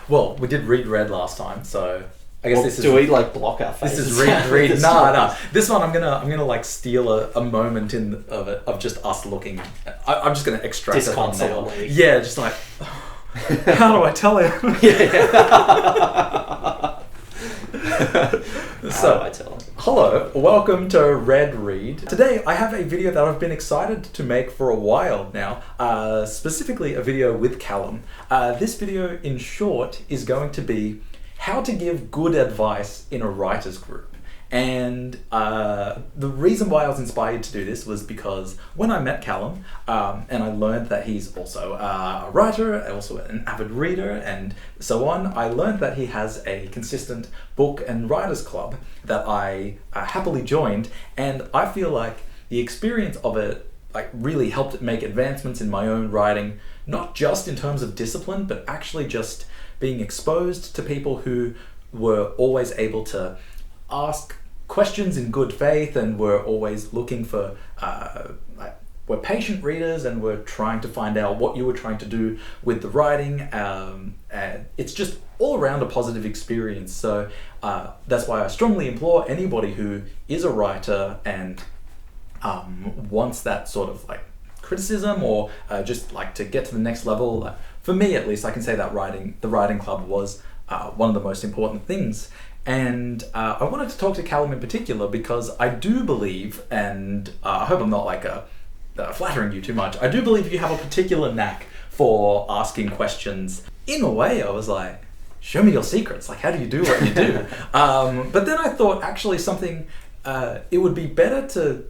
Well, we did read red last time, so I guess this is... Do we like block our This faces? is read. No. This one I'm gonna like steal a moment of just us looking. I'm just gonna extract it on now. Disconsolately. Yeah, just like, how do I tell him? So, I tell him? hello, welcome to Red Read. Today I have a video that I've been excited to make for a while now, specifically a video with Callum. This video, in short, is going to be how to give good advice in a writer's group. And the reason why I was inspired to do this was because when I met Callum, and I learned that he's also a writer, also an avid reader, and so on, I learned that he has a consistent book and writers club that I happily joined, and I feel like the experience of it like really helped make advancements in my own writing, not just in terms of discipline, but actually just being exposed to people who were always able to ask questions in good faith and were always looking for, were patient readers and were trying to find out what you were trying to do with the writing. And it's just all around a positive experience. So that's why I strongly implore anybody who is a writer and wants that sort of like criticism or just like to get to the next level. For me, at least, I can say that the writing club was one of the most important things. And I wanted to talk to Callum in particular because I do believe, and I hope I'm not like flattering you too much, I do believe you have a particular knack for asking questions. In a way, I was like, show me your secrets. Like, how do you do what you do? But then I thought actually it would be better to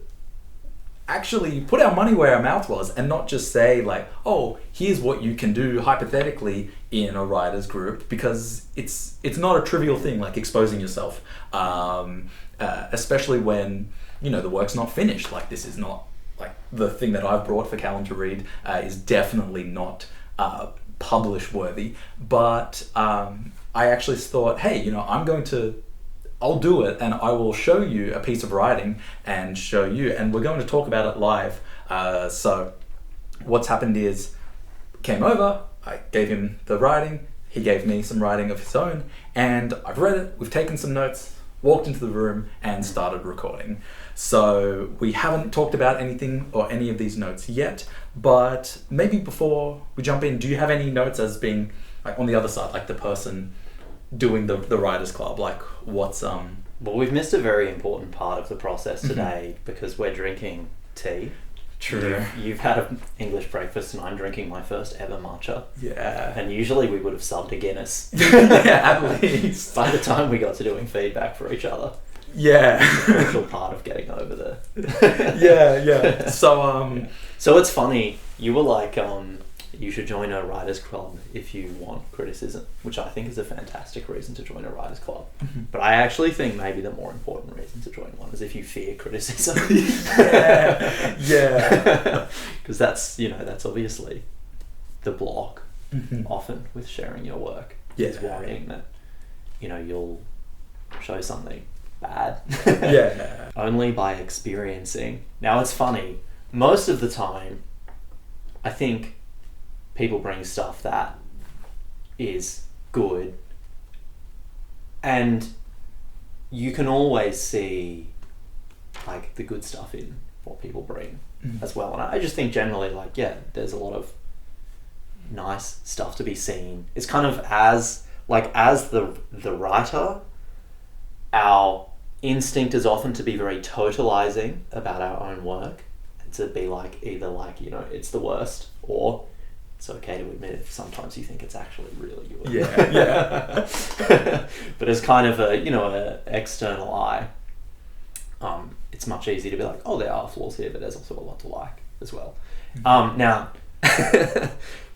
actually put our money where our mouth was and not just say like, oh, here's what you can do hypothetically in a writer's group, because it's not a trivial thing like exposing yourself, especially when the work's not finished. Like, this is not like the thing that I've brought for Callum to read is definitely not publish worthy, but I actually thought, hey, I'll do it and I will show you a piece of writing and show you, and we're going to talk about it live. So what's happened is, came over, I gave him the writing, he gave me some writing of his own, and I've read it, we've taken some notes, walked into the room and started recording. So we haven't talked about anything or any of these notes yet, but maybe before we jump in, do you have any notes as being like on the other side, like the person doing the writers club, like what's Well, we've missed a very important part of the process today because we're drinking tea. True. You've had an English breakfast and I'm drinking my first ever matcha. Yeah. And usually we would have subbed a Guinness. Yeah, at least. By the time we got to doing feedback for each other. Yeah. Crucial part of getting over there. Yeah. So it's funny, you were like, you should join a writers club if you want criticism, which I think is a fantastic reason to join a writers club. Mm-hmm. But I actually think maybe the more important reason to join one is if you fear criticism. Yeah. Because that's obviously the block mm-hmm. often with sharing your work. Yeah. Is worrying that, you'll show something bad. Yeah. Only by experiencing. Now it's funny, most of the time, I think people bring stuff that is good, and you can always see like the good stuff in what people bring as well. And I just think generally, like, yeah, there's a lot of nice stuff to be seen. It's kind of as the writer, our instinct is often to be very totalizing about our own work, and to be like either like, it's the worst, or it's okay to admit if sometimes you think it's actually really good. Yeah. But as kind of a external eye, it's much easier to be like, oh, there are flaws here, but there's also a lot to like as well. Now,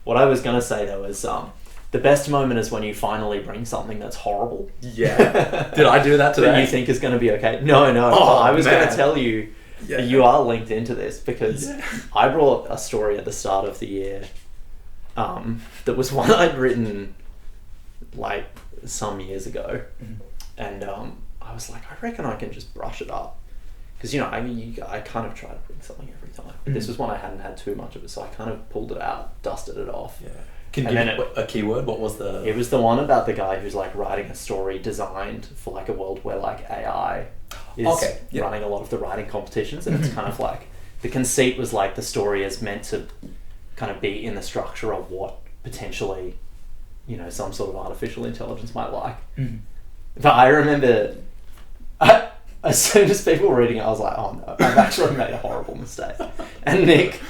what I was going to say though is the best moment is when you finally bring something that's horrible. Yeah. Did I do that today? That you think is going to be okay. No. Oh, I was going to tell you, yeah. You are linked into this because I brought a story at the start of the year that was one I'd written like some years ago, and I was like, I reckon I can just brush it up, because I kind of try to bring something every time, but this was one I hadn't had too much of it, so I kind of pulled it out, dusted it off, Can you And give then a keyword? What was the... It was the one about the guy who's like writing a story designed for like a world where like AI is running a lot of the writing competitions, and it's kind of like the conceit was like the story is meant to kind of be in the structure of what potentially, you know, some sort of artificial intelligence might like. But I remember as soon as people were reading it, I was like, oh no, I've actually made a horrible mistake. And Nick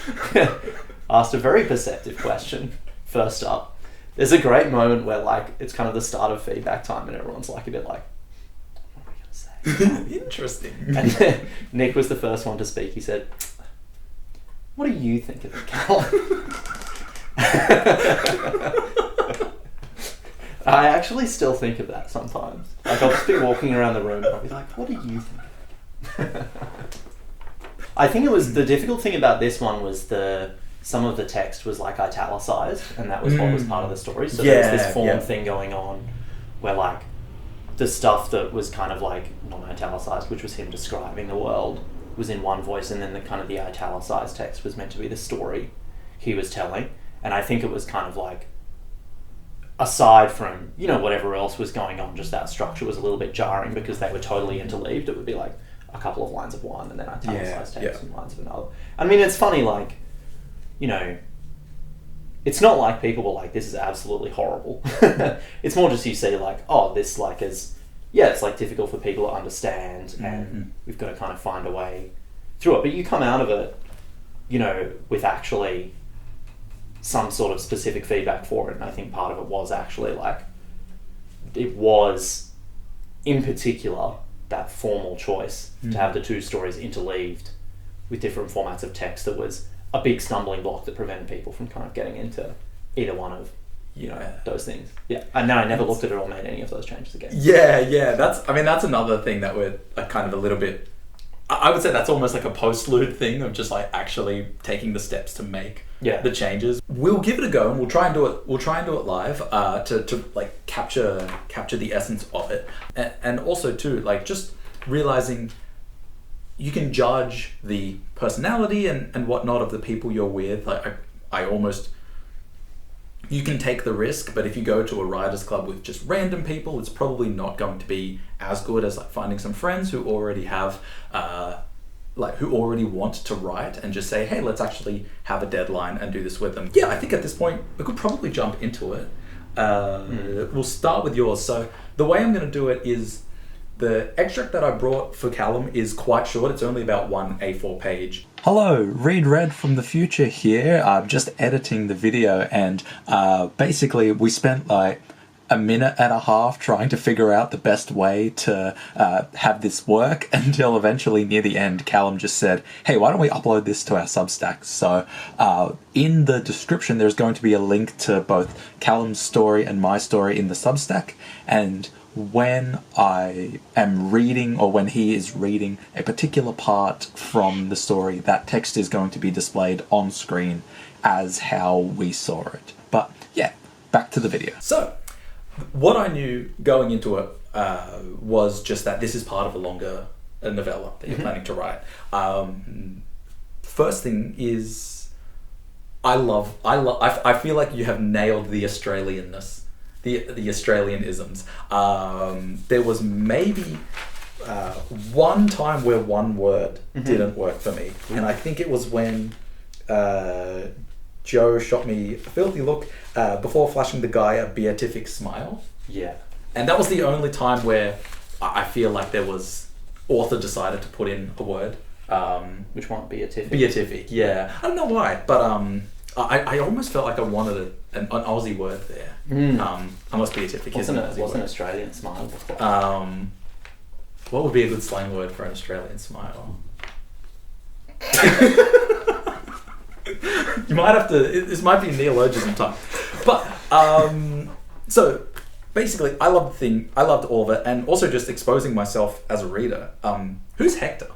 asked a very perceptive question. First up, there's a great moment where like it's kind of the start of feedback time and everyone's like a bit like, what are we gonna say? Interesting. And then Nick was the first one to speak. He said, what do you think of it, Callum? I actually still think of that sometimes. Like I'll just be walking around the room and I'll be like, what do you think of it? I think it was the difficult thing about this one was some of the text was like italicized, and that was what was part of the story. So there was this form thing going on where like the stuff that was kind of like non-italicized, which was him describing the world, was in one voice, and then the kind of the italicized text was meant to be the story he was telling. And I think it was kind of like, aside from, you know, whatever else was going on, just that structure was a little bit jarring because they were totally interleaved. It would be like a couple of lines of one and then italicized text and lines of another. I mean, it's funny, like, you know, it's not like people were like, this is absolutely horrible. It's more just you see like, oh, this like is, it's like difficult for people to understand, and we've got to kind of find a way through it. But you come out of it, you know, with actually some sort of specific feedback for it. And I think part of it was actually like, it was in particular that formal choice to have the two stories interleaved with different formats of text that was a big stumbling block that prevented people from kind of getting into either one of, you know, those things. Yeah. And then I never looked at it or made any of those changes again. Yeah. That's another thing that we're like kind of a little bit, I would say that's almost like a postlude thing of just like actually taking the steps to make the changes. We'll give it a go and we'll try and do it live to like capture the essence of it. And also too, like just realizing you can judge the personality and whatnot of the people you're with. Like you can take the risk, but if you go to a writers club with just random people, it's probably not going to be as good as like finding some friends who already have who already want to write and just say, hey, let's actually have a deadline and do this with them. Yeah, I think at this point we could probably jump into it. We'll start with yours. So the way I'm going to do it is, the extract that I brought for Callum is quite short. It's only about one A4 page. Hello, Read Red from the future here. I'm just editing the video, and basically we spent like a minute and a half trying to figure out the best way to have this work until eventually near the end Callum just said, hey, why don't we upload this to our Substack? So in the description there's going to be a link to both Callum's story and my story in the Substack, and when I am reading, or when he is reading a particular part from the story, that text is going to be displayed on screen as how we saw it. But yeah, back to the video. So, what I knew going into it was just that this is part of a longer novella that you're planning to write. First thing is, I feel like you have nailed the Australianness. The Australian isms. There was maybe one time where one word didn't work for me, and I think it was when Joe shot me a filthy look before flashing the guy a beatific smile. Yeah. And that was the only time where I feel like there was author decided to put in a word. Which one? Beatific? Beatific, yeah. I don't know why, but I almost felt like I wanted an Aussie word there. Unless beatific isn't an Aussie word. Wasn't Australian smile before? What would be a good slang word for an Australian smile? You might have to, this might be neologism time. But, so, basically, I loved all of it, and also just exposing myself as a reader. Who's Hector?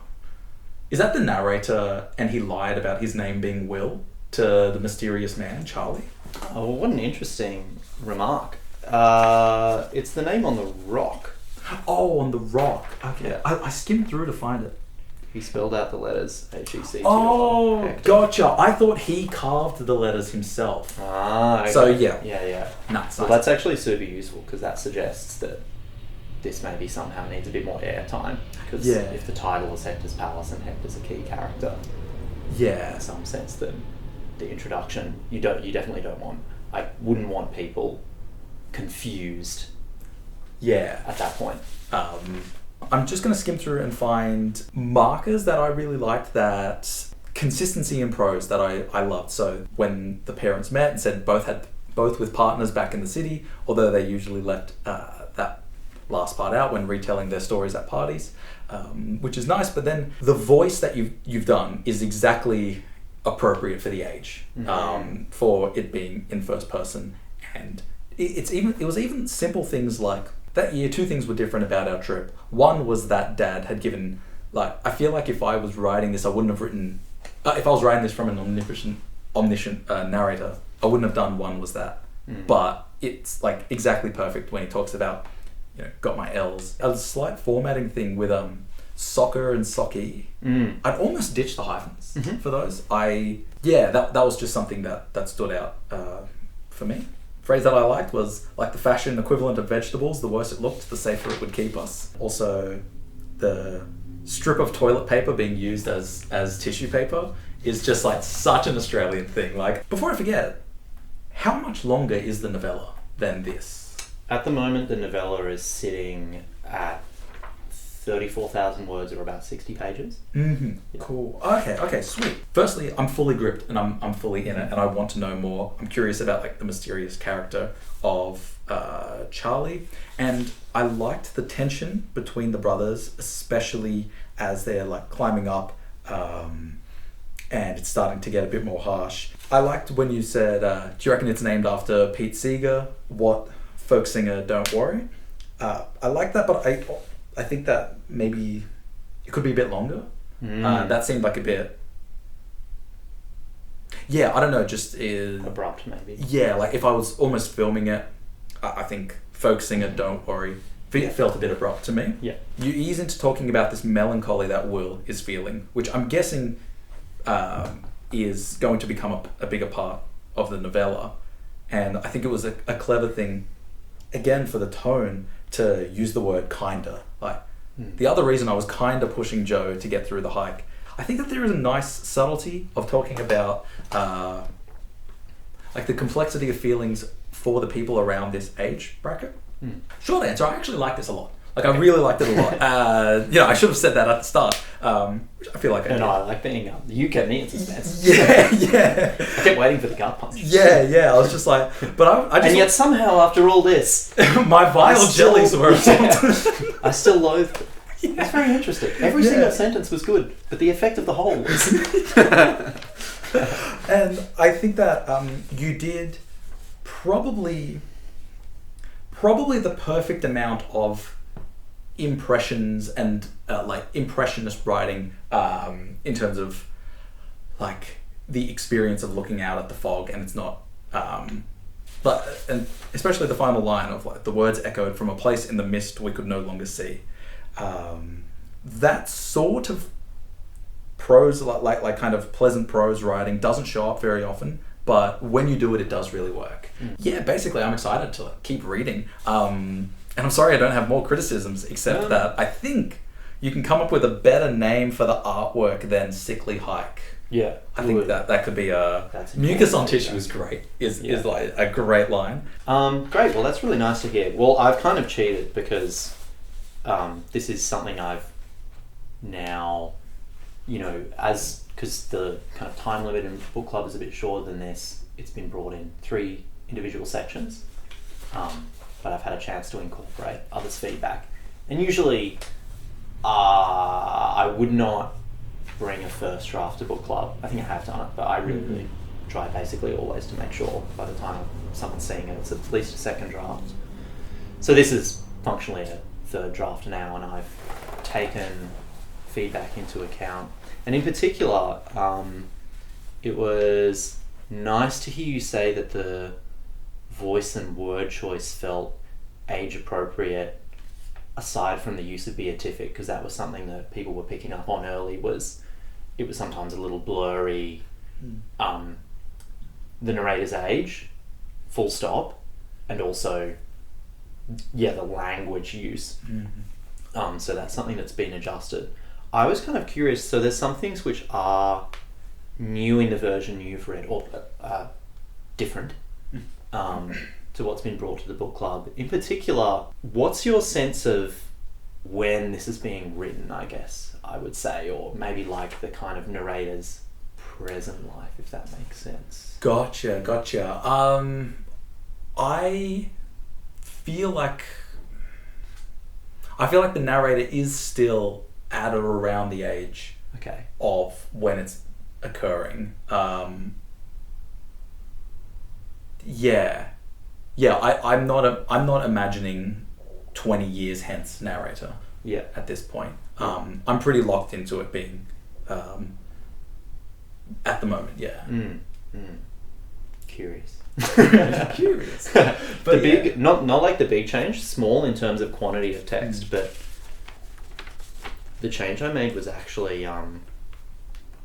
Is that the narrator, and he lied about his name being Will to the mysterious man, Charlie? Oh, what an interesting remark. It's the name on the rock. Oh, on the rock. Okay. I skimmed through to find it. He spelled out the letters HECTOR. Oh, Hector. gotcha. I thought he carved the letters himself. Ah, okay. So, yeah. Yeah. Nice. Well, that's actually super useful because that suggests that this maybe somehow needs a bit more airtime. Because if the title is Hector's Palace and Hector's a key character, in some sense, then the introduction you definitely don't want. I wouldn't want people confused. At that point. I'm just going to skim through and find markers that I really liked, that consistency in prose that I loved. So when the parents met and said both with partners back in the city, although they usually left that last part out when retelling their stories at parties, which is nice. But then the voice that you've done is exactly appropriate for the age, for it being in first person. And it was even simple things like that year. Two things were different about our trip. One was that Dad had given, like, I feel like if I was writing this, I wouldn't have written, if I was writing this from an omniscient narrator, I wouldn't have done one was that. But it's like exactly perfect when he talks about, got my L's. A slight formatting thing with soccer and socky. I'd almost ditched the hyphens for those. That was just something that stood out for me. Phrase that I liked was like the fashion equivalent of vegetables. The worse it looked, the safer it would keep us. Also, the strip of toilet paper being used as tissue paper is just like such an Australian thing. Like, before I forget, how much longer is the novella than this? At the moment, the novella is sitting at 34,000 words, or about 60 pages. Cool. Okay, sweet. Firstly, I'm fully gripped and I'm fully in it, and I want to know more. I'm curious about like the mysterious character of Charlie, and I liked the tension between the brothers, especially as they're like climbing up, and it's starting to get a bit more harsh. I liked when you said, do you reckon it's named after Pete Seeger? What folk singer, don't worry. I like that, but I think that maybe it could be a bit longer. That seemed like a bit... I don't know, just... abrupt, maybe. Yeah, like if I was almost filming it, I think folk singer, don't worry, it felt a bit abrupt to me. Yeah. You ease into talking about this melancholy that Will is feeling, which I'm guessing is going to become a bigger part of the novella. And I think it was a clever thing, again, for the tone, to use the word kinda. Like, the other reason I was kinda pushing Joe to get through the hike, I think that there is a nice subtlety of talking about like the complexity of feelings for the people around this age bracket. Short answer, I actually like this a lot. Like, I really liked it a lot. I should have said that at the start, which I feel like I did. No, I like being you kept me in suspense. Yeah. I kept waiting for the gut punch. Yeah. I was just like, but I just... And yet somehow, after all this, my vile jellies were I still loathed it. Yeah. It's very interesting. Every single sentence was good, but the effect of the whole was... And I think that you did probably the perfect amount of impressions and like impressionist writing in terms of like the experience of looking out at the fog, and it's not and especially the final line of like the words echoed from a place in the mist we could no longer see. That sort of prose, like kind of pleasant prose writing, doesn't show up very often, but when you do it, it does really work. Yeah, basically I'm excited to keep reading. And I'm sorry I don't have more criticisms, except that I think you can come up with a better name for the artwork than Sickly Hike. Yeah. I think that could be mucus on tissue is great, is like a great line. Great, well that's really nice to hear. Well, I've kind of cheated because this is something I've now, because the kind of time limit in book club is a bit shorter than this, it's been brought in 3 individual sections. But I've had a chance to incorporate others' feedback. And usually, I would not bring a first draft to book club. I think I have done it, but I really try basically always to make sure by the time someone's seeing it, it's at least a second draft. So this is functionally a third draft now, and I've taken feedback into account. And in particular, it was nice to hear you say that the voice and word choice felt age appropriate, aside from the use of beatific, because that was something that people were picking up on early, it was sometimes a little blurry. The narrator's age, full stop, and also, the language use. So that's something that's been adjusted. I was kind of curious, so there's some things which are new in the version you've read, or different to what's been brought to the book club. In particular, what's your sense of when this is being written, I guess, I would say, or maybe like the kind of narrator's present life, if that makes sense? Gotcha. I feel like the narrator is still at or around the age of when it's occurring. I'm not imagining 20 years hence narrator at this point. I'm pretty locked into it being at the moment. Curious. Curious. But not like the big change, small in terms of quantity of text, but the change I made was actually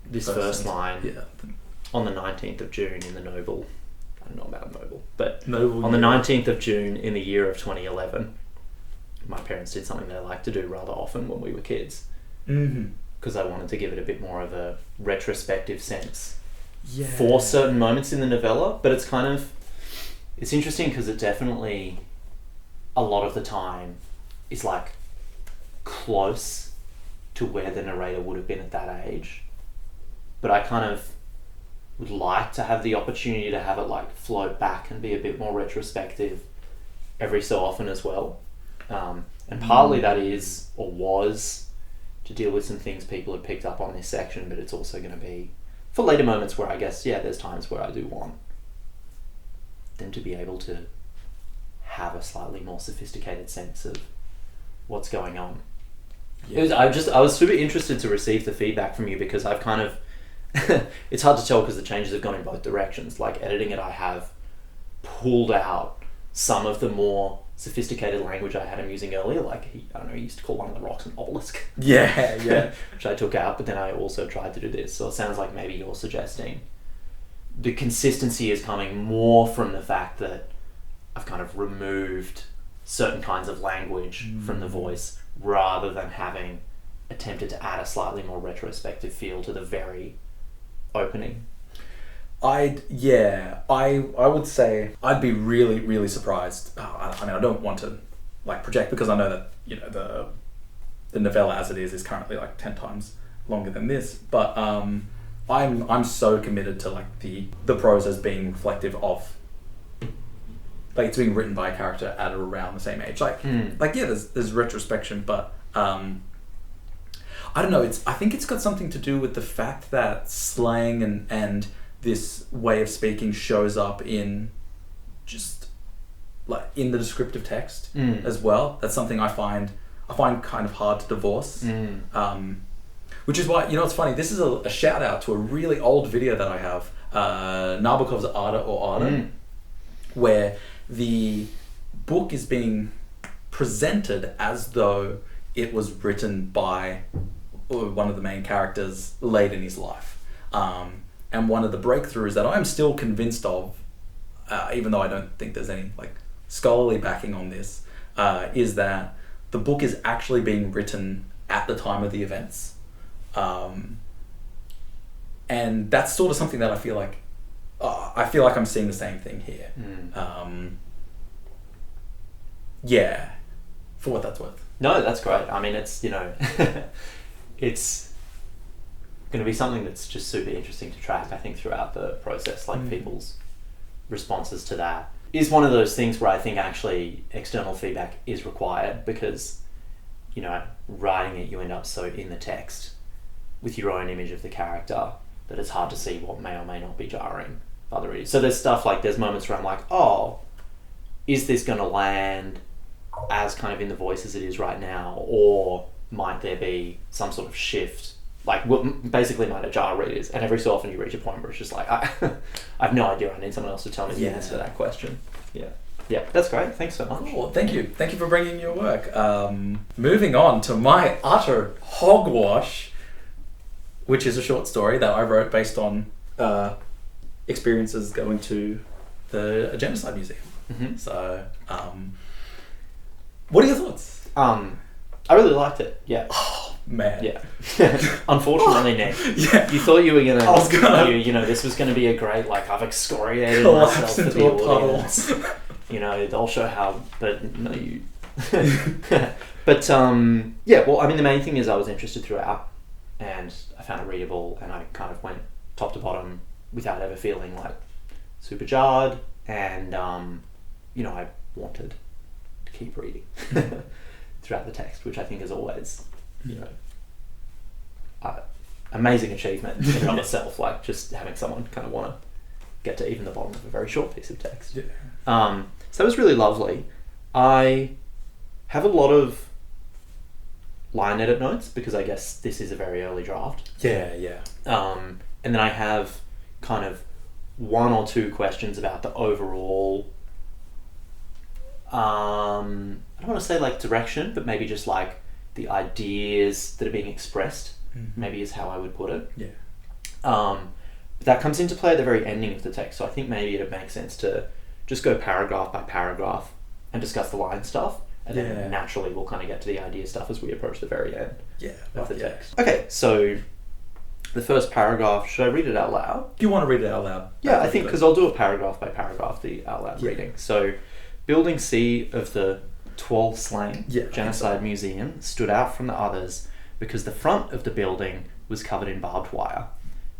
this first line on the 19th of June in the Noble. I don't know about Noble, but on the 19th of June in the year of 2011, my parents did something they liked to do rather often when we were kids. Because I wanted to give it a bit more of a retrospective sense for certain moments in the novella. But it's interesting because it definitely, a lot of the time, is like close to where the narrator would have been at that age. But I kind of would like to have the opportunity to have it like float back and be a bit more retrospective every so often as well. And partly that is, or was, to deal with some things people had picked up on this section, but it's also going to be for later moments where I guess, there's times where I do want them to be able to have a slightly more sophisticated sense of what's going on. I was super interested to receive the feedback from you, because I've kind of it's hard to tell because the changes have gone in both directions. Like editing it, I have pulled out some of the more sophisticated language I had him using earlier, like he used to call one of the rocks an obelisk. Which I took out, but then I also tried to do this. So it sounds like maybe you're suggesting the consistency is coming more from the fact that I've kind of removed certain kinds of language from the voice, rather than having attempted to add a slightly more retrospective feel to the very opening. I would say I'd be really, really surprised. I don't want to like project, because I know that the novella as it is currently like 10 times longer than this. But I'm so committed to like the prose as being reflective of, like, it's being written by a character at or around the same age. There's retrospection, but I don't know. I think it's got something to do with the fact that slang and this way of speaking shows up in just like in the descriptive text as well. That's something I find kind of hard to divorce. Which is why, it's funny, this is a shout out to a really old video that I have, Nabokov's Ada or Ada, where the book is being presented as though it was written by one of the main characters late in his life. And one of the breakthroughs that I'm still convinced of, even though I don't think there's any like scholarly backing on this, is that the book is actually being written at the time of the events. And that's sort of something that I feel like I'm seeing the same thing here. For what that's worth. No, that's great. I mean, it's, it's going to be something that's just super interesting to track, I think, throughout the process. Like people's responses to that is one of those things where I think actually external feedback is required, because, writing it, you end up so in the text with your own image of the character that it's hard to see what may or may not be jarring for other readers. So there's stuff like, there's moments where I'm like, oh, is this going to land as kind of in the voice as it is right now, or might there be some sort of shift? Like, basically might it jar readers? And every so often you reach a point where it's just like, I have no idea, I need someone else to tell me the answer to that question. Yeah, that's great. Thanks so much. Cool. Thank you. Thank you for bringing your work. Moving on to my utter hogwash, which is a short story that I wrote based on experiences going to a genocide museum. Mm-hmm. So, what are your thoughts? I really liked it. Yeah. Oh man. Yeah. Unfortunately, Nick. Yeah. You thought you were gonna. I was gonna. This was gonna be a great, like, I've excoriated Collapse myself for into the a puddle. audience. They'll show how, but no, you. But yeah. Well, I mean, the main thing is I was interested throughout, and I found it readable, and I kind of went top to bottom without ever feeling like super jarred, and I wanted to keep reading throughout the text, which I think is always, amazing achievement in and of itself. Like just having someone kind of want to get to even the bottom of a very short piece of text. Yeah. So that was really lovely. I have a lot of line edit notes because I guess this is a very early draft. Yeah. And then I have kind of one or two questions about the overall, I don't want to say like direction, but maybe just like the ideas that are being expressed, maybe is how I would put it. Yeah. But that comes into play at the very ending of the text, so I think maybe it makes sense to just go paragraph by paragraph and discuss the line stuff, and then naturally we'll kind of get to the idea stuff as we approach the very end of the text. Okay, so the first paragraph, should I read it out loud? Do you want to read it out loud? Yeah, I think because I'll do it paragraph by paragraph, the out loud reading. So, Building C of the Tuol Sleng Genocide Museum stood out from the others because the front of the building was covered in barbed wire.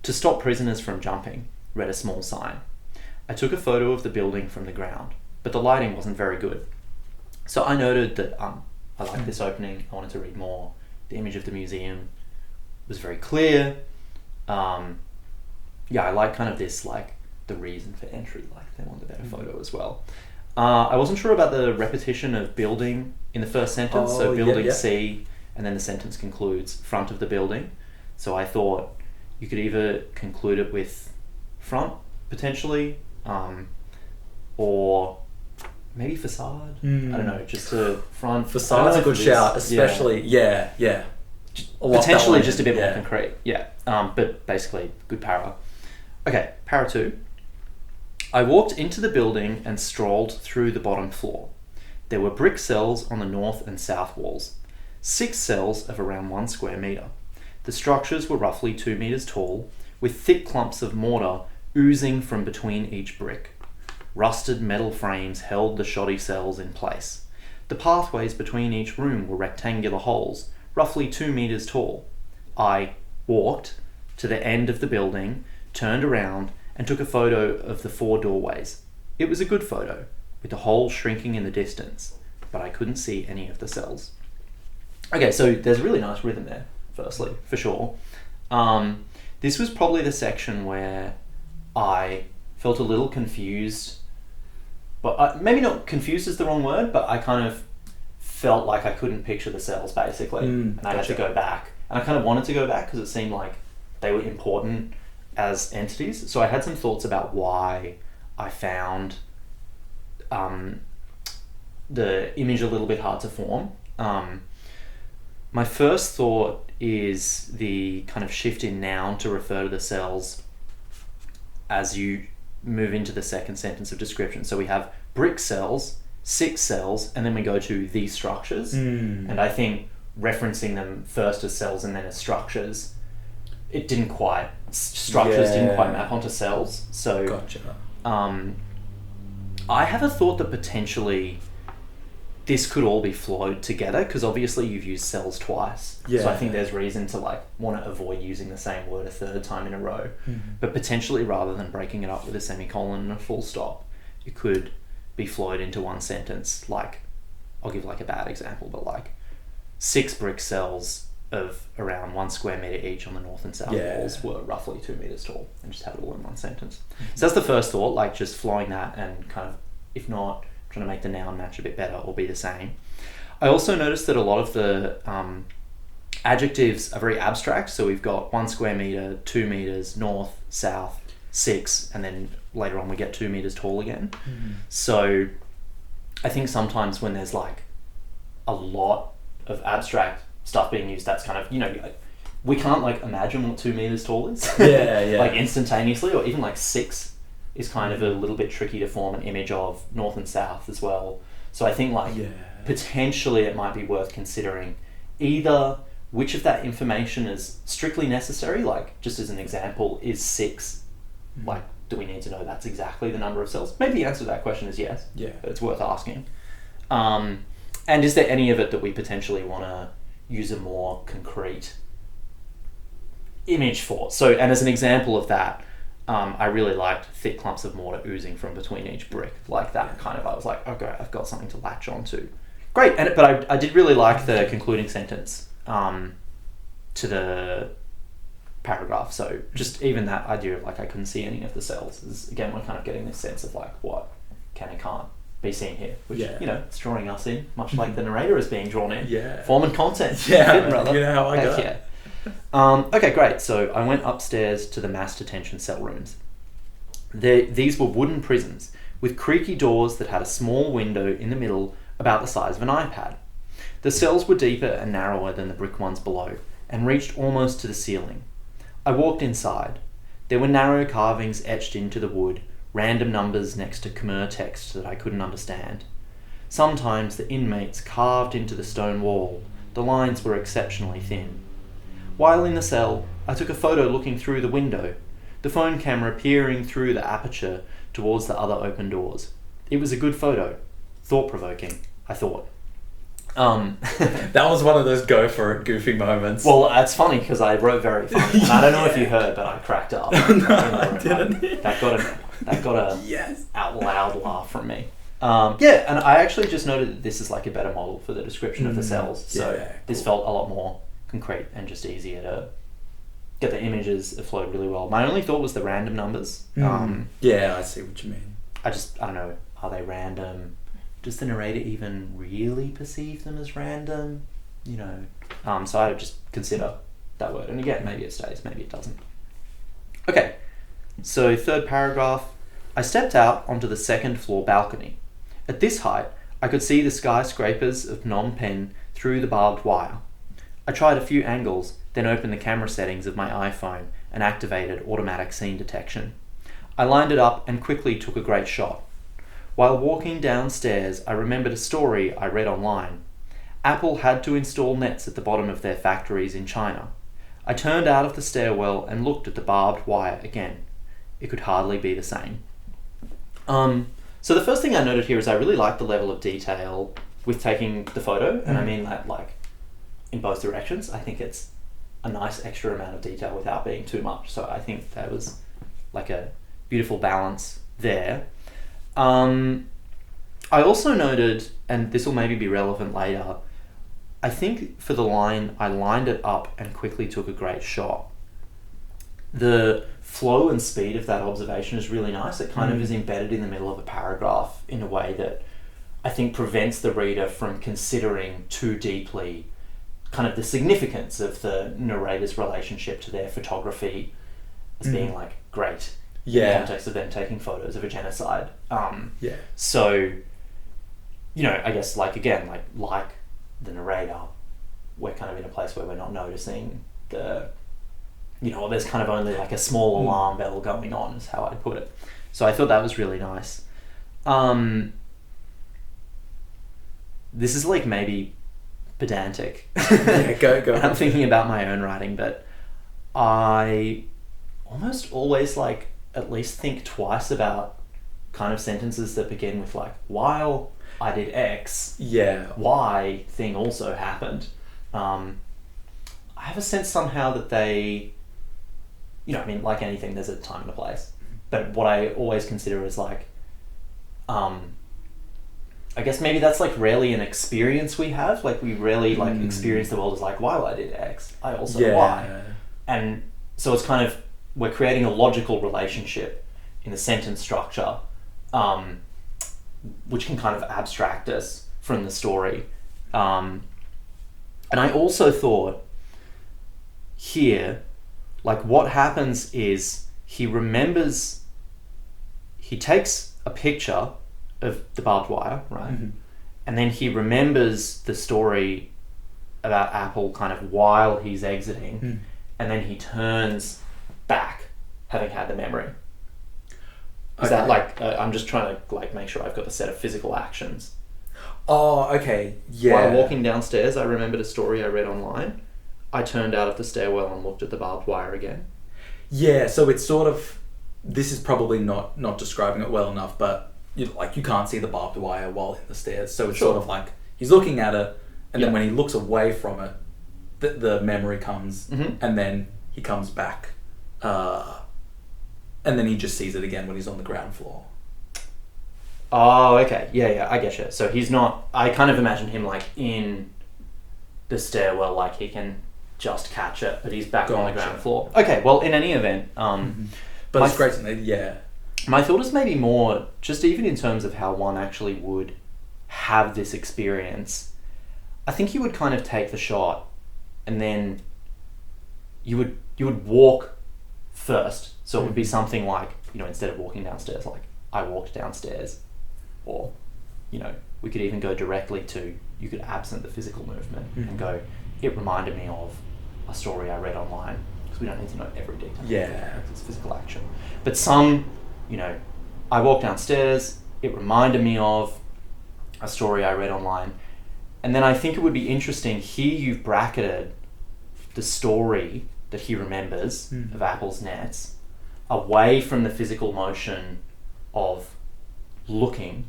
To stop prisoners from jumping, read a small sign. I took a photo of the building from the ground, but the lighting wasn't very good. So I noted that I liked this opening, I wanted to read more. The image of the museum was very clear. I like kind of this, like, the reason for entry, like they want a better photo as well. I wasn't sure about the repetition of building in the first sentence, so building C, and then the sentence concludes front of the building. So I thought you could either conclude it with front, potentially, or maybe facade. I don't know, just a front. Facade's a good shout, especially, potentially just a bit more concrete. Yeah, but basically, good para. Okay, para 2. I walked into the building and strolled through the bottom floor. There were brick cells on the north and south walls. 6 cells of around 1 square metre. The structures were roughly 2 metres tall, with thick clumps of mortar oozing from between each brick. Rusted metal frames held the shoddy cells in place. The pathways between each room were rectangular holes, roughly 2 metres tall. I walked to the end of the building, turned around, and took a photo of the 4 doorways. It was a good photo, with the hole shrinking in the distance, but I couldn't see any of the cells. Okay, so there's a really nice rhythm there, firstly, for sure. This was probably the section where I felt a little confused, but maybe not confused is the wrong word, but I kind of felt like I couldn't picture the cells, basically, and I had to go back. And I kind of wanted to go back because it seemed like they were important as entities. So I had some thoughts about why I found the image a little bit hard to form. My first thought is the kind of shift in noun to refer to the cells as you move into the second sentence of description. So we have brick cells, 6 cells, and then we go to these structures. And I think referencing them first as cells and then as structures, it didn't quite, structures didn't quite map onto cells. So Gotcha. I have a thought that potentially this could all be flowed together, because obviously you've used cells twice. So I think there's reason to like want to avoid using the same word a third time in a row. But potentially, rather than breaking it up with a semicolon and a full stop, it could be flowed into one sentence. Like, I'll give like a bad example, but like 6 brick cells of around 1 square metre each on the north and south walls were roughly 2 metres tall, and just have it all in one sentence. So that's the first thought, like just flowing that and kind of, if not, trying to make the noun match a bit better or be the same. I also noticed that a lot of the adjectives are very abstract. So we've got 1 square metre, 2 metres, north, south, 6, and then later on we get 2 metres tall again. So I think sometimes when there's like a lot of abstract stuff being used, that's kind of, you know, we can't like imagine what 2 meters tall is. Yeah. Like instantaneously, or even like 6 is kind of a little bit tricky to form an image of, north and south as well. So I think like potentially it might be worth considering either which of that information is strictly necessary, like just as an example, is 6, like do we need to know that's exactly the number of cells? Maybe the answer to that question is yes, but it's worth asking. And is there any of it that we potentially want to use a more concrete image for? So, and as an example of that, I really liked thick clumps of mortar oozing from between each brick, like that kind of. I was like, okay, I've got something to latch onto. Great, but I did really like the concluding sentence to the paragraph. So just even that idea of like I couldn't see any of the cells is, again, we're kind of getting this sense of like what can and can't be seen here, which you know, it's drawing us in, much like the narrator is being drawn in. Form and content. Fit, brother. You know how I go. Okay, great. So I went upstairs to the mass detention cell rooms. These were wooden prisons with creaky doors that had a small window in the middle about the size of an iPad. The cells were deeper and narrower than the brick ones below and reached almost to the ceiling. I walked inside. There were narrow carvings etched into the wood, random numbers next to Khmer text that I couldn't understand. Sometimes the inmates carved into the stone wall. The lines were exceptionally thin. While in the cell, I took a photo looking through the window, the phone camera peering through the aperture towards the other open doors. It was a good photo. Thought-provoking, I thought. That was one of those go for it goofy moments. Well, it's funny because I wrote very funny. And I don't know if you heard, but I cracked up. No, I didn't. That got a out loud laugh from me. And I actually just noted that this is like a better model for the description of the cells. So this felt a lot more concrete and just easier to get the images. It flowed really well. My only thought was the random numbers. I see what you mean. I don't know, are they random? Does the narrator even really perceive them as random? You know, so I would just consider that word. And again, maybe it stays, maybe it doesn't. Okay, so third paragraph. I stepped out onto the second floor balcony. At this height, I could see the skyscrapers of Phnom Penh through the barbed wire. I tried a few angles, then opened the camera settings of my iPhone and activated automatic scene detection. I lined it up and quickly took a great shot. While walking downstairs, I remembered a story I read online. Apple had to install nets at the bottom of their factories in China. I turned out of the stairwell and looked at the barbed wire again. It could hardly be the same. So the first thing I noted here is I really like the level of detail with taking the photo, and I mean that like in both directions. I think it's a nice extra amount of detail without being too much. So I think that was like a beautiful balance there. I also noted, and this will maybe be relevant later, I think for the line, I lined it up and quickly took a great shot. The flow and speed of that observation is really nice. It kind of is embedded in the middle of a paragraph in a way that I think prevents the reader from considering too deeply kind of the significance of the narrator's relationship to their photography as being like great. In the context of them taking photos of a genocide. So, you know, I guess like again, like the narrator, we're kind of in a place where we're not noticing the, you know, there's kind of only like a small alarm bell going on is how I'd put it. So I thought that was really nice. This is like maybe pedantic. Go. I'm thinking about my own writing, but I almost always like at least think twice about kind of sentences that begin with like, while I did X, Y thing also happened. I have a sense somehow that they, you know, I mean, like anything, there's a time and a place. But what I always consider is like, I guess maybe that's like rarely an experience we have. Like we rarely like experience the world as like, while I did X, I also Y. And so it's kind of, we're creating a logical relationship in the sentence structure, which can kind of abstract us from the story. And I also thought here, like what happens is he takes a picture of the barbed wire, right? And then he remembers the story about Apple kind of while he's exiting, and then he turns back, having had the memory. Is that like, I'm just trying to like make sure I've got the set of physical actions. Oh, okay, yeah. While walking downstairs, I remembered a story I read online. I turned out of the stairwell and looked at the barbed wire again. Yeah, so it's sort of, this is probably not describing it well enough, but you can't see the barbed wire while in the stairs, so it's sort of like he's looking at it, and then when he looks away from it, the memory comes, and then he comes back, and then he just sees it again when he's on the ground floor. Oh, okay. Yeah, I get you. So he's not... I kind of imagine him like in the stairwell, like he can just catch it, but he's back on the ground floor. Okay, well, in any event... But it's great to know, yeah. My thought is maybe more, just even in terms of how one actually would have this experience, I think you would kind of take the shot, and then you would walk first. So it would be something like, instead of walking downstairs, like, I walked downstairs. Or, we could even go directly to, you could absent the physical movement and go, it reminded me of a story I read online. Because we don't need to know every detail. Yeah. It's physical action. But some, I walked downstairs, it reminded me of a story I read online. And then I think it would be interesting, here you've bracketed the story that he remembers of Apple's nets away from the physical motion of looking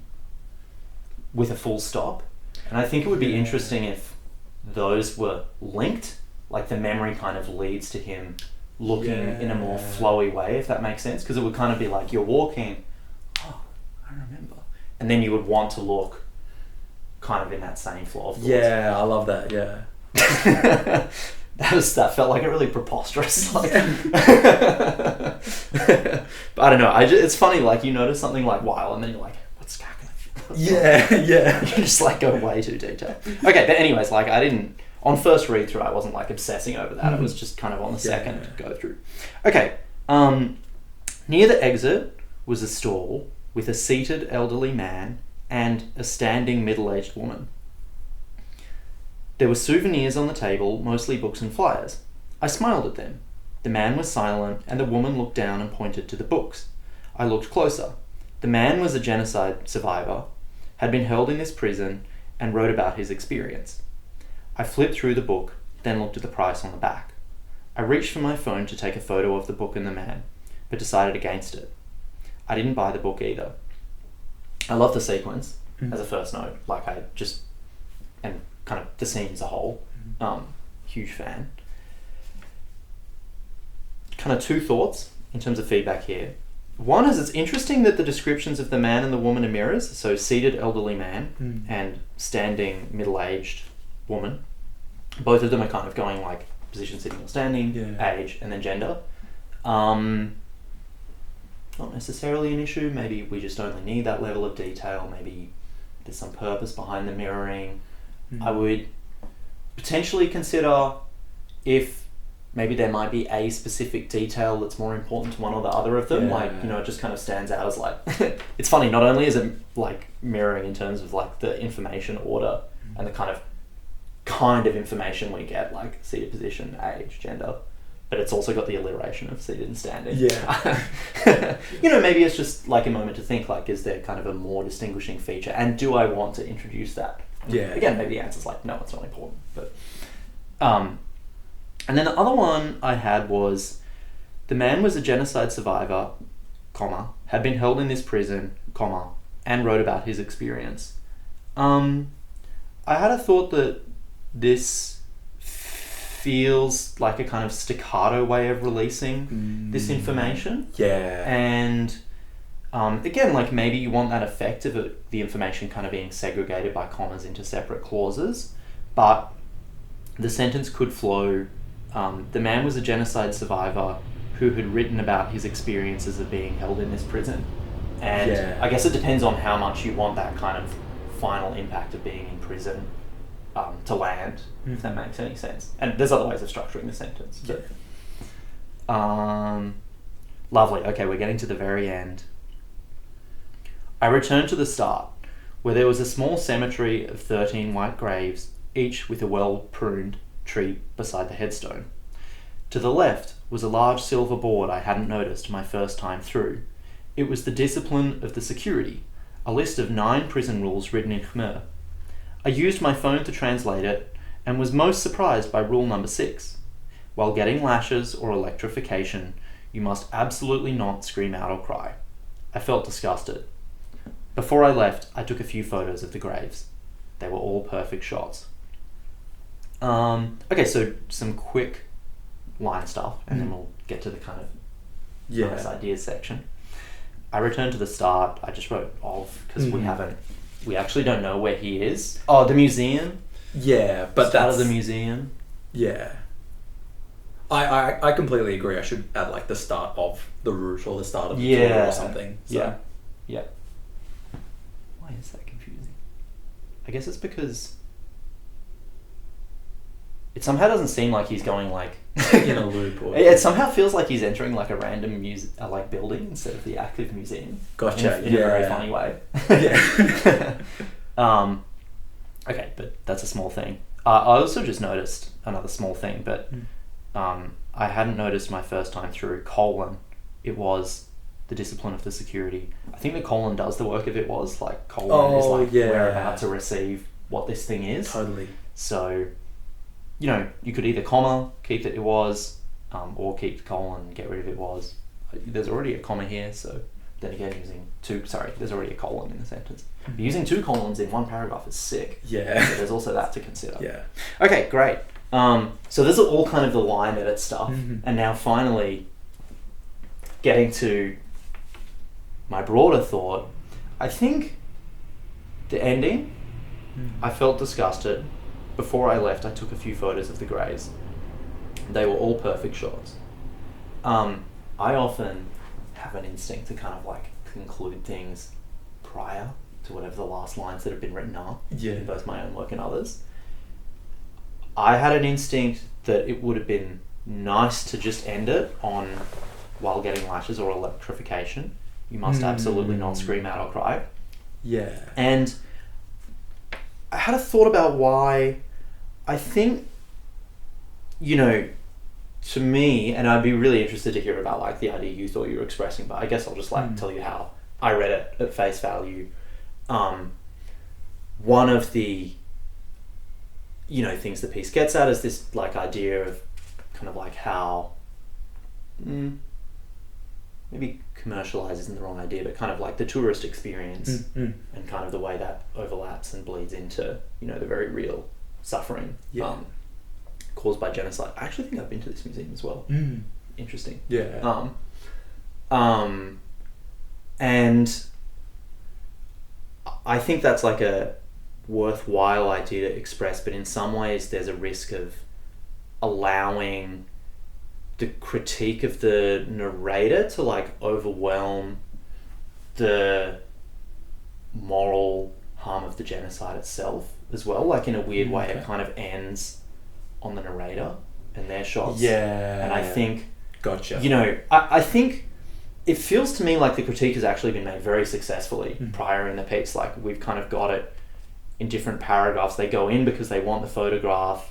with a full stop. And I think it would be interesting if those were linked, like the memory kind of leads to him looking in a more flowy way, if that makes sense, because it would kind of be like you're walking, oh, I remember, and then you would want to look kind of in that same flow of thoughts. Yeah, I love that. Yeah. That felt like a really preposterous. Like, but I don't know. It's funny. Like you notice something like while, and then you're like, what's happening? Yeah. You just like go way too detailed. Okay, but anyways, like I didn't on first read through. I wasn't like obsessing over that. It was just kind of on the second go through. Okay. Near the exit was a stall with a seated elderly man and a standing middle-aged woman. There were souvenirs on the table, mostly books and flyers. I smiled at them. The man was silent, and the woman looked down and pointed to the books. I looked closer. The man was a genocide survivor, had been held in this prison, and wrote about his experience. I flipped through the book, then looked at the price on the back. I reached for my phone to take a photo of the book and the man, but decided against it. I didn't buy the book either. I love the sequence as a first note, and kind of the scene as a whole. Huge fan. Kind of two thoughts in terms of feedback here. One is it's interesting that the descriptions of the man and the woman are mirrors, so seated elderly man and standing middle-aged woman. Both of them are kind of going like position sitting or standing, age, and then gender. Not necessarily an issue. Maybe we just only need that level of detail. Maybe there's some purpose behind the mirroring. I would potentially consider if maybe there might be a specific detail that's more important to one or the other of them. It just kind of stands out as like, it's funny, not only is it like mirroring in terms of like the information order and the kind of information we get, like seated position, age, gender, but it's also got the alliteration of seated and standing. Maybe it's just like a moment to think, like, is there kind of a more distinguishing feature, and do I want to introduce that? Again, maybe the answer's like, no, it's not important. But and then the other one I had was, the man was a genocide survivor, had been held in this prison, and wrote about his experience. I had a thought that this feels like a kind of staccato way of releasing this information. And again, like maybe you want that effect of the information kind of being segregated by commas into separate clauses, but the sentence could flow, the man was a genocide survivor who had written about his experiences of being held in this prison. And I guess it depends on how much you want that kind of final impact of being in prison to land, if that makes any sense. And there's other ways of structuring the sentence. But, lovely. Okay, we're getting to the very end. I returned to the start, where there was a small cemetery of 13 white graves, each with a well-pruned tree beside the headstone. To the left was a large silver board I hadn't noticed my first time through. It was the discipline of the security, a list of 9 prison rules written in Khmer. I used my phone to translate it and was most surprised by rule number 6. While getting lashes or electrification, you must absolutely not scream out or cry. I felt disgusted. Before I left, I took a few photos of the graves. They were all perfect shots. Okay, so some quick line stuff, and then we'll get to the kind of nice ideas section. I returned to the start. I just wrote of, because we actually don't know where he is. Oh, the museum. Yeah, but Start of the museum. Yeah. I completely agree. I should add like the start of the route or the start of the tour or something. So. Yeah. Why is that confusing? I guess it's because it somehow doesn't seem like he's going like in a loop. Or it somehow feels like he's entering like a random like building instead of the active museum. Gotcha. In a very funny way. Yeah. Okay, but that's a small thing. I also just noticed another small thing, but I hadn't noticed my first time through colon. It was the discipline of the security. I think the colon does the work of it was like colon is like we're about to receive what this thing is. Totally. So, you know, you could either comma, keep it was, or keep the colon, get rid of it was. There's already a comma here, so then again there's already a colon in the sentence. But using 2 colons in one paragraph is sick. Yeah. So there's also that to consider. Yeah. Okay, great. So this is all kind of the line edit stuff. And now finally getting to my broader thought, I think the ending, I felt disgusted. Before I left, I took a few photos of the graves. They were all perfect shots. I often have an instinct to kind of like conclude things prior to whatever the last lines that have been written are, in both my own work and others. I had an instinct that it would have been nice to just end it on while getting lashes or electrification. You must absolutely not scream out or cry. Yeah. And I had a thought about why. I think, you know, to me, and I'd be really interested to hear about like the idea you thought you were expressing, but I guess I'll just like tell you how I read it at face value. One of the, you know, things the piece gets at is this like idea of kind of like how maybe commercialize isn't the wrong idea, but kind of like the tourist experience and kind of the way that overlaps and bleeds into, you know, the very real suffering caused by genocide. I actually think I've been to this museum as well. Interesting. Yeah. And I think that's like a worthwhile idea to express, but in some ways there's a risk of allowing the critique of the narrator to like overwhelm the moral harm of the genocide itself as well. Like in a weird way, it kind of ends on the narrator and their shots. Yeah. And I think, gotcha. You know, I think it feels to me like the critique has actually been made very successfully prior in the piece. Like we've kind of got it in different paragraphs. They go in because they want the photograph.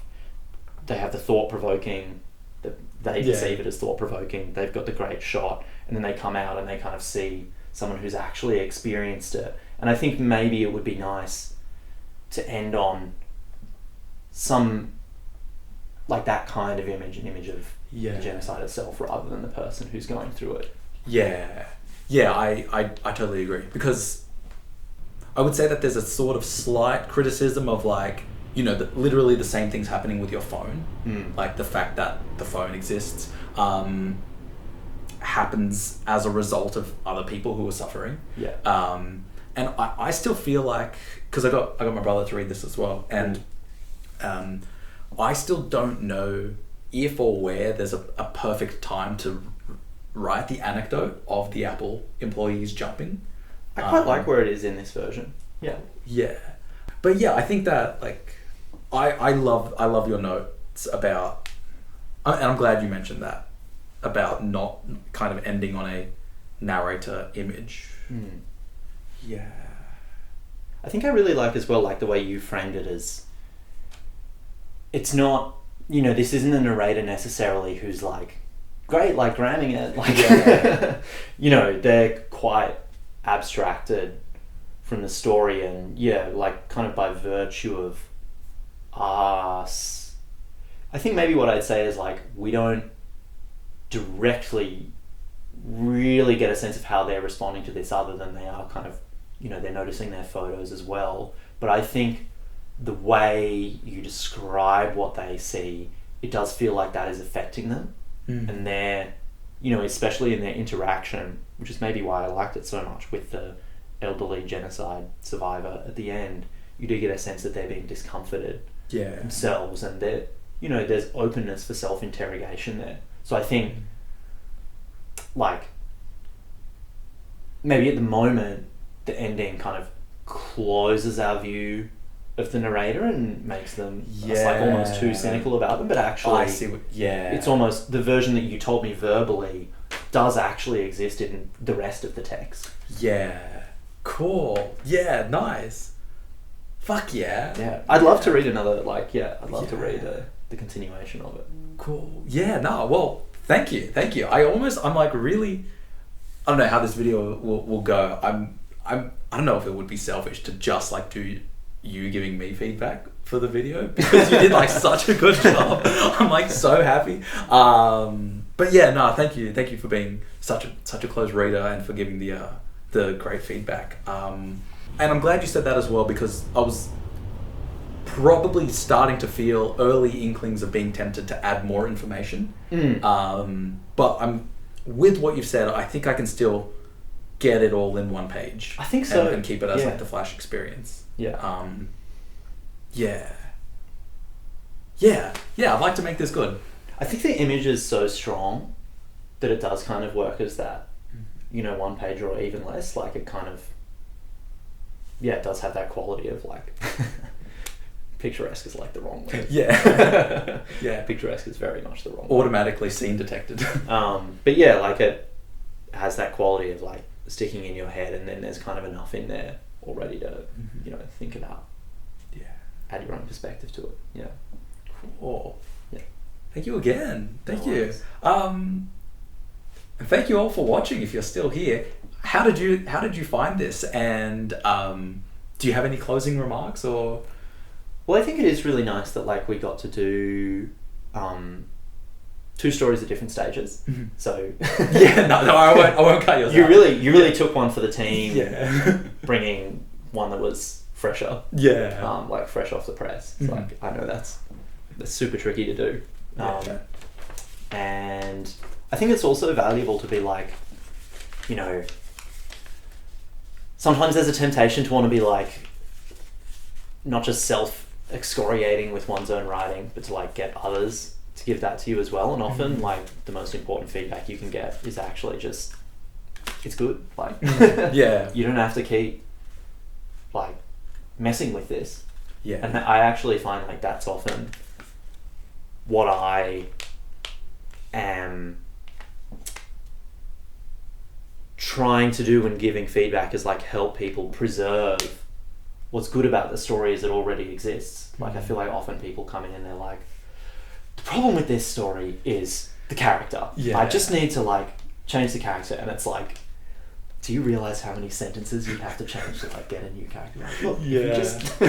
They have the thought-provoking, they perceive it as thought-provoking. They've got the great shot, and then they come out and they kind of see someone who's actually experienced it. And I think maybe it would be nice to end on some like that kind of image, an image of the genocide itself rather than the person who's going through it. I totally agree, because I would say that there's a sort of slight criticism of like, you know, literally the same thing's happening with your phone. Like the fact that the phone exists happens as a result of other people who are suffering. And I still feel like, because I got my brother to read this as well, and I still don't know if or where there's a perfect time to write the anecdote of the Apple employees jumping. I quite like where it is in this version. But I think that like I love your notes about, and I'm glad you mentioned that, about not kind of ending on a narrator image. Yeah. I think I really like as well, like the way you framed it as, it's not, you know, this isn't a narrator necessarily who's like, great, like ramming it, like, Yeah. you know, they're quite abstracted from the story, and yeah, like kind of by virtue of us, I think maybe what I'd say is like, we don't directly really get a sense of how they're responding to this, other than they are kind of, you know, they're noticing their photos as well. But I think the way you describe what they see, it does feel like that is affecting them. And they're, you know, especially in their interaction, which is maybe why I liked it so much with the elderly genocide survivor at the end, you do get a sense that they're being discomforted themselves, and they're, you know, there's openness for self-interrogation there. So I think like maybe at the moment the ending kind of closes our view of the narrator and makes them it's like almost too cynical about them, but actually I see what, it's almost the version that you told me verbally does actually exist in the rest of the text. Cool. Nice. Fuck yeah. I'd love to read another, like, I'd love to read the continuation of it. Cool. Well, thank you. I'm like really, I don't know how this video will go. I don't know if it would be selfish to just like do you giving me feedback for the video, because you did like such a good job. I'm like so happy. But thank you for being such a close reader and for giving the great feedback. And I'm glad you said that as well, because I was probably starting to feel early inklings of being tempted to add more information. But I'm with what you've said, I think I can still get it all in one page. I think so. And keep it as like the Flash experience. I'd like to make this good. I think the image is so strong that it does kind of work as that, you know, one page or even less. Like it kind of, it does have that quality of like, picturesque is like the wrong word. Picturesque is very much the wrong word. Automatically scene detected. But yeah, like it has that quality of like sticking in your head, and then there's kind of enough in there already to, you know, think about. Add your own perspective to it. Cool. Thank you again. Thank you. And thank you all for watching. If you're still here, how did you find this? And do you have any closing remarks or? Well, I think it is really nice that like we got to do two stories at different stages. So I won't cut yours. You really took one for the team. Bringing one that was fresher. Like fresh off the press. It's like, I know that's super tricky to do. And I think it's also valuable to be like, you know, sometimes there's a temptation to want to be like, not just self-excoriating with one's own writing, but to like get others to give that to you as well. And often like the most important feedback you can get is actually just, it's good. Like, you don't have to keep like messing with this. And I actually find like that's often what I am trying to do when giving feedback, is like help people preserve what's good about the story as it already exists. Like I feel like often people come in and they're like, the problem with this story is the character. I just need to like change the character, and it's like, do you realize how many sentences you'd have to change to like get a new character? Like, look, if you just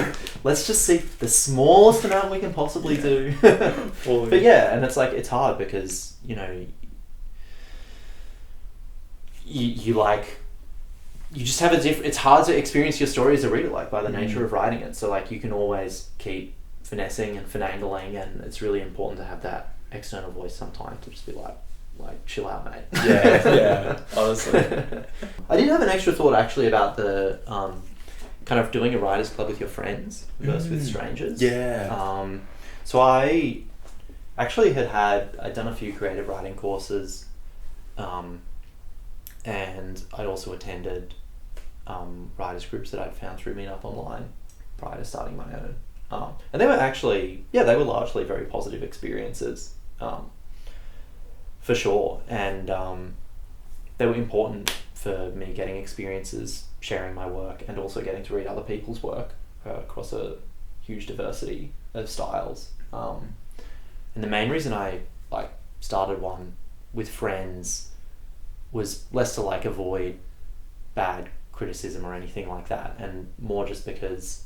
let's just see the smallest amount we can possibly do. But and it's like, it's hard because, you know, you like, you just have a different, it's hard to experience your story as a reader, like by the nature of writing it. So like you can always keep finessing and finagling, and it's really important to have that external voice sometimes to just be like chill out, mate. Honestly. I did have an extra thought actually about the kind of doing a writer's club with your friends versus with strangers. So I actually I'd done a few creative writing courses, and I'd also attended writers groups that I'd found through Meetup Online prior to starting my own. And they were actually, they were largely very positive experiences. For sure, and they were important for me getting experiences, sharing my work, and also getting to read other people's work across a huge diversity of styles. And the main reason I like started one with friends was less to like avoid bad criticism or anything like that, and more just because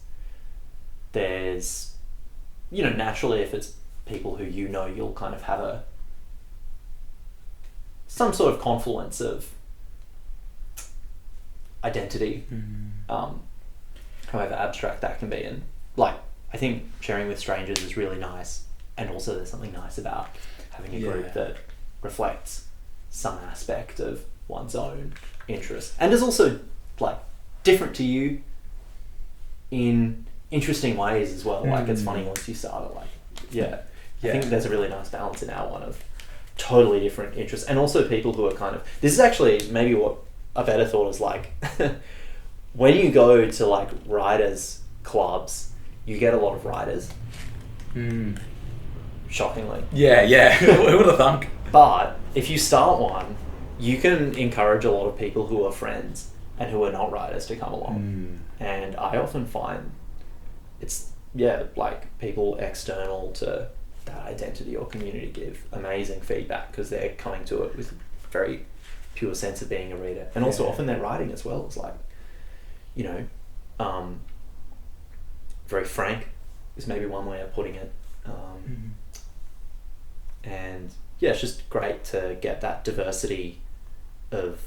there's, you know, naturally if it's people who you know, you'll kind of have some sort of confluence of identity, however abstract that can be. And like, I think sharing with strangers is really nice, and also there's something nice about having a group that reflects some aspect of one's own interest and is also like different to you in interesting ways as well. Like, it's funny once you start it, I think there's a really nice balance in our one of totally different interests, and also people who are kind of, this is actually maybe what a better thought is like, when you go to like writers clubs, you get a lot of writers. Shockingly. Yeah. Who would have thunk? But if you start one, you can encourage a lot of people who are friends and who are not writers to come along. And I often find it's, like people external to that identity or community give amazing feedback, because they're coming to it with a very pure sense of being a reader. And also often their writing as well is like, you know, very frank is maybe one way of putting it. And it's just great to get that diversity of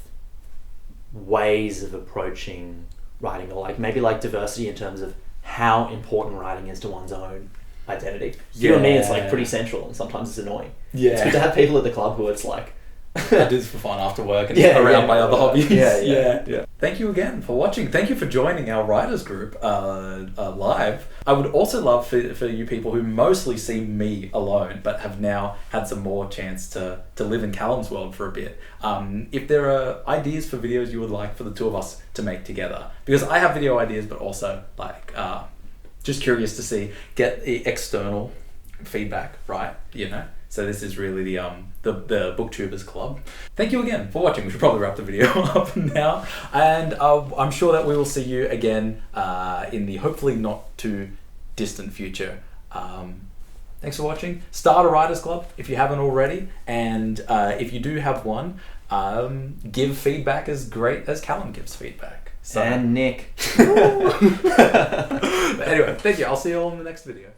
ways of approaching writing, or like maybe like diversity in terms of how important writing is to one's own identity. You know what I mean? It's like pretty central, and sometimes it's annoying. It's good to have people at the club who it's like, I do this for fun after work and around my other hobbies. Yeah. Thank you again for watching. Thank you for joining our writers group live. I would also love for you people who mostly see me alone but have now had some more chance to live in Callum's world for a bit. If there are ideas for videos you would like for the two of us to make together, because I have video ideas, but also like just curious to get the external feedback, right? You know. So this is really the Booktubers Club. Thank you again for watching. We should probably wrap the video up now. And I'm sure that we will see you again in the hopefully not too distant future. Thanks for watching. Start a Writers Club if you haven't already. And if you do have one, give feedback as great as Callum gives feedback. And Nick. But anyway, thank you. I'll see you all in the next video.